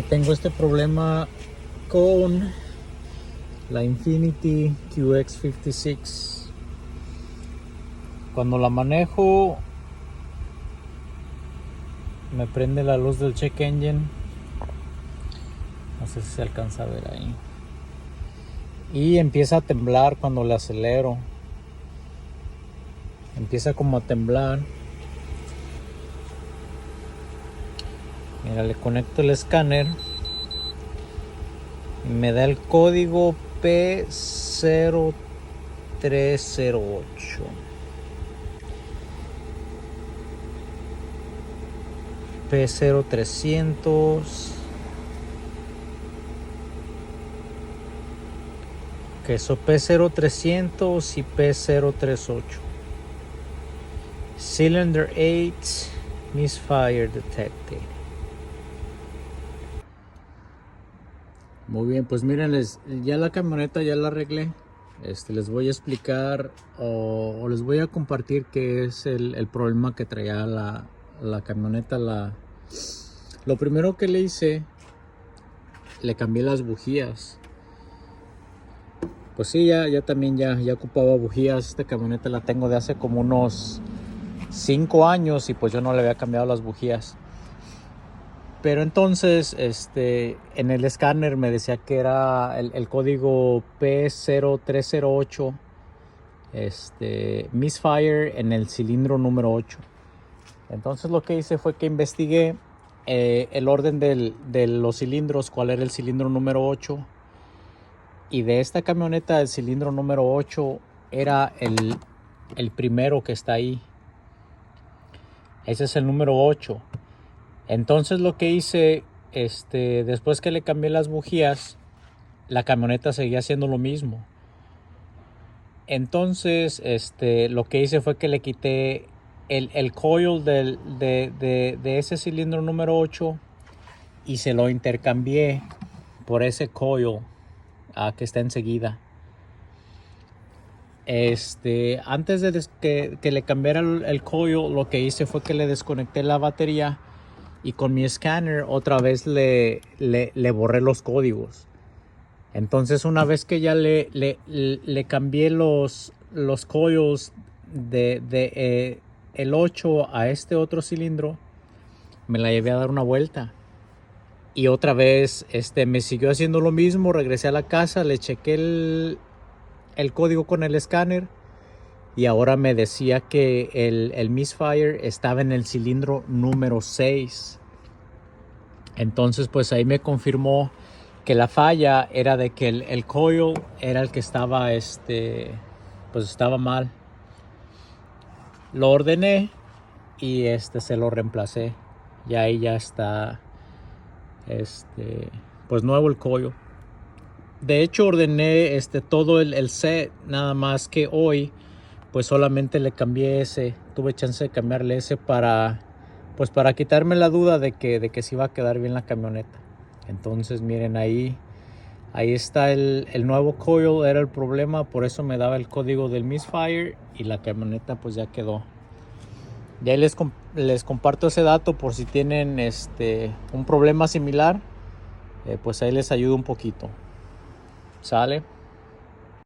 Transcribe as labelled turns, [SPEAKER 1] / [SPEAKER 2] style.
[SPEAKER 1] Tengo este problema con la Infiniti QX56. Cuando la manejo me prende la luz del check engine. No sé si se alcanza a ver ahí. Y empieza a temblar cuando le acelero. Empieza como a temblar. Mira, le conecto el escáner. Y me da el código P0308. P0300. Que son P0300 y P038. Cylinder 8 misfire detected. Muy bien, pues miren, ya la camioneta ya la arreglé. Les voy a explicar o les voy a compartir qué es el problema que traía la camioneta. Lo primero que le hice, le cambié las bujías. Pues sí, ya también ya ocupaba bujías. Esta camioneta la tengo de hace como unos 5 años y pues yo no le había cambiado las bujías. Pero entonces en el escáner me decía que era el código P0308 misfire en el cilindro número 8. Entonces lo que hice fue que investigué el orden de los cilindros, cuál era el cilindro número 8. Y de esta camioneta el cilindro número 8 era el primero que está ahí. Ese es el número 8. Entonces lo que hice, después que le cambié las bujías, la camioneta seguía haciendo lo mismo. Entonces, lo que hice fue que le quité el coil de ese cilindro número 8 y se lo intercambié por ese coil que está enseguida. Antes de que le cambiara el coil, lo que hice fue que le desconecté la batería. Y con mi escáner otra vez le borré los códigos. Entonces una vez que ya le cambié los coils de el 8 a este otro cilindro, me la llevé a dar una vuelta. Y otra vez me siguió haciendo lo mismo. Regresé a la casa, le chequé el código con el escáner. Y ahora me decía que el misfire estaba en el cilindro número 6. Entonces pues ahí me confirmó que la falla era de que el coil era el que estaba, pues estaba mal. Lo ordené y se lo reemplacé. Y ahí ya está, pues nuevo el coil. De hecho ordené todo el set, nada más que hoy pues solamente le cambié ese. Tuve chance de cambiarle ese para quitarme la duda de que si iba a quedar bien la camioneta. Entonces miren, ahí está el nuevo coil, era el problema, por eso me daba el código del misfire y la camioneta pues ya quedó. Y ahí les comparto ese dato por si tienen un problema similar, pues ahí les ayudo un poquito. ¿Sale?